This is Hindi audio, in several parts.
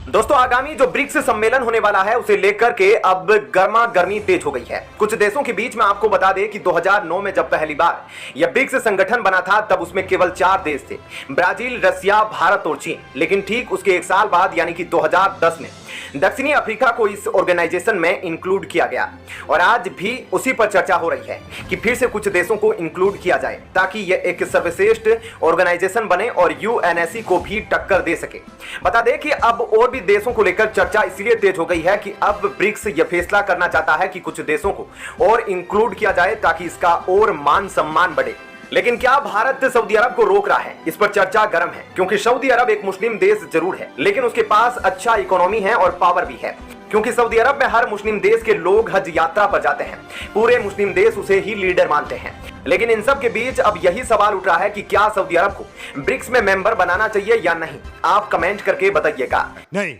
दोस्तों आगामी जो ब्रिक्स सम्मेलन होने वाला है उसे लेकर के अब गर्मा गर्मी तेज हो गई है। कुछ देशों के बीच में आपको बता दें कि 2009 में जब पहली बार यह ब्रिक्स संगठन बना था तब उसमें केवल 4 देश थे, ब्राजील, रसिया, भारत और चीन। लेकिन ठीक उसके 1 साल बाद यानी कि 2010 में दक्षिणी अफ्रीका को इस ऑर्गेनाइजेशन में इंक्लूड किया गया और आज भी उसी पर चर्चा हो रही है कि फिर से कुछ देशों को इंक्लूड किया जाए ताकि यह एक सर्वश्रेष्ठ ऑर्गेनाइजेशन बने और यूएनएससी को भी टक्कर दे सके। बता दें कि अब और भी देशों को लेकर चर्चा इसलिए तेज हो गई है कि अब ब्रिक्स यह फैसला करना चाहता है कि कुछ देशों को और इंक्लूड किया जाए ताकि इसका और मान सम्मान बढ़े। लेकिन क्या भारत सऊदी अरब को रोक रहा है? इस पर चर्चा गर्म है क्योंकि सऊदी अरब एक मुस्लिम देश जरूर है लेकिन उसके पास अच्छा इकोनॉमी है और पावर भी है, क्योंकि सऊदी अरब में हर मुस्लिम देश के लोग हज यात्रा पर जाते हैं। पूरे मुस्लिम देश उसे ही लीडर मानते हैं। लेकिन इन सब के बीच अब यही सवाल उठ रहा है कि क्या सऊदी अरब को ब्रिक्स में मेंबर बनाना चाहिए या नहीं। आप कमेंट करके बताइएगा नहीं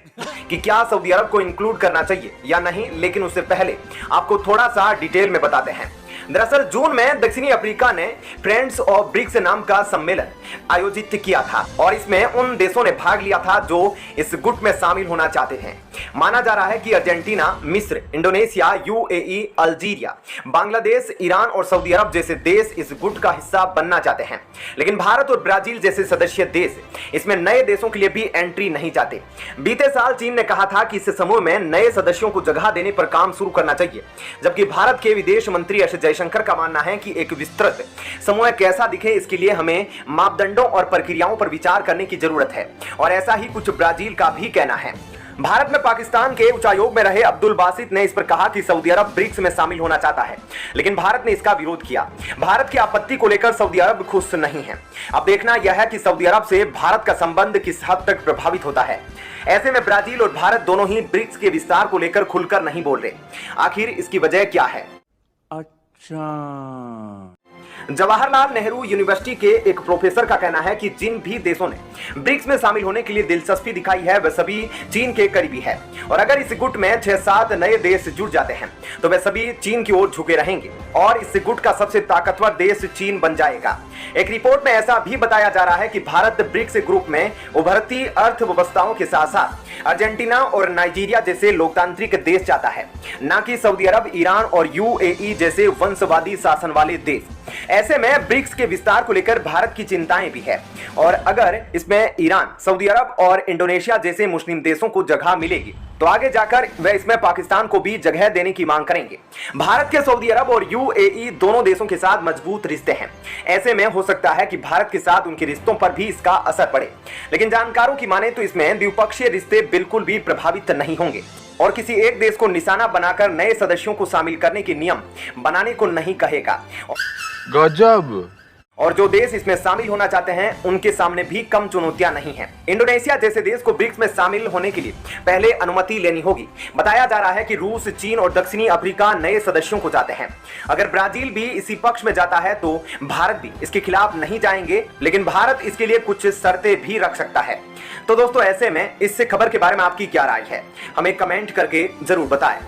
कि क्या सऊदी अरब को इंक्लूड करना चाहिए या नहीं। लेकिन उससे पहले आपको थोड़ा सा डिटेल में बताते हैं। दरअसल जून में दक्षिणी अफ्रीका ने फ्रेंड्स ऑफ ब्रिक्स नाम का सम्मेलन आयोजित किया था और इसमें उन देशों ने भाग लिया था जो इस गुट में शामिल होना चाहते हैं। माना जा रहा है कि अर्जेंटीना, मिस्र, Indonesia, UAE, Algeria, Bangladesh, Iran और सऊदी अरब जैसे देश इस गुट का हिस्सा बनना चाहते हैं। लेकिन भारत और ब्राजील जैसे सदस्य देश इसमें नए देशों के लिए भी एंट्री नहीं चाहते। बीते साल चीन ने कहा था कि इस समूह में नए सदस्यों को जगह देने पर काम शुरू करना चाहिए, जबकि भारत के विदेश मंत्री एस जयशंकर का मानना है कि एक विस्तृत समूह कैसा दिखे इसके लिए हमें मापदंडों और प्रक्रियाओं पर विचार करने की जरूरत है और ऐसा ही कुछ ब्राजील का भी कहना है। भारत में पाकिस्तान के उच्चायोग में रहे अब्दुल बासित ने इस पर कहा कि सऊदी अरब ब्रिक्स में शामिल होना चाहता है, लेकिन भारत ने इसका विरोध किया। भारत की आपत्ति को लेकर सऊदी अरब खुश नहीं है। अब देखना यह है कि सऊदी अरब से भारत का संबंध किस हद तक प्रभावित होता है। ऐसे में ब्राजील और भारत दोनों ही ब्रिक्स के विस्तार को लेकर खुलकर नहीं बोल रहे। आखिर इसकी वजह क्या है? जवाहरलाल नेहरू यूनिवर्सिटी के एक प्रोफेसर का कहना है कि जिन भी देशों ने ब्रिक्स में शामिल होने के लिए दिलचस्पी दिखाई है वह सभी चीन के करीबी है और अगर इस गुट में 6-7 नए देश जुड़ जाते हैं तो वे सभी चीन की ओर झुके रहेंगे और इस गुट का सबसे ताकतवर देश चीन बन जाएगा। एक रिपोर्ट में ऐसा भी बताया जा रहा है कि भारत ब्रिक्स ग्रुप में उभरती अर्थव्यवस्थाओं के साथ साथ अर्जेंटीना और नाइजीरिया जैसे लोकतांत्रिक देश चाहता है, न कि सऊदी अरब, ईरान और यूएई जैसे वंशवादी शासन वाले देश। ऐसे में ब्रिक्स के विस्तार को लेकर भारत की चिंताएं भी है और अगर इसमें ईरान, सऊदी अरब और इंडोनेशिया जैसे मुस्लिम देशों को जगह मिलेगी तो आगे जाकर वे इसमें पाकिस्तान को भी जगह देने की मांग करेंगे। भारत के सऊदी अरब और यूएई दोनों देशों के साथ मजबूत रिश्ते हैं। ऐसे में हो सकता है कि भारत के साथ उनके रिश्तों पर भी इसका असर पड़े। लेकिन जानकारों की माने तो इसमें द्विपक्षीय रिश्ते बिल्कुल भी प्रभावित नहीं होंगे और किसी एक देश को निशाना बनाकर नए सदस्यों को शामिल करने के नियम बनाने को नहीं कहेगा। गजब। और जो देश इसमें शामिल होना चाहते हैं उनके सामने भी कम चुनौतियां नहीं हैं। इंडोनेशिया जैसे देश को ब्रिक्स में शामिल होने के लिए पहले अनुमति लेनी होगी। बताया जा रहा है कि रूस, चीन और दक्षिणी अफ्रीका नए सदस्यों को चाहते हैं। अगर ब्राजील भी इसी पक्ष में जाता है तो भारत भी इसके खिलाफ नहीं जाएंगे, लेकिन भारत इसके लिए कुछ शर्तें भी रख सकता है। तो दोस्तों ऐसे में इस खबर के बारे में आपकी क्या राय है, हमें कमेंट करके जरूर बताएं।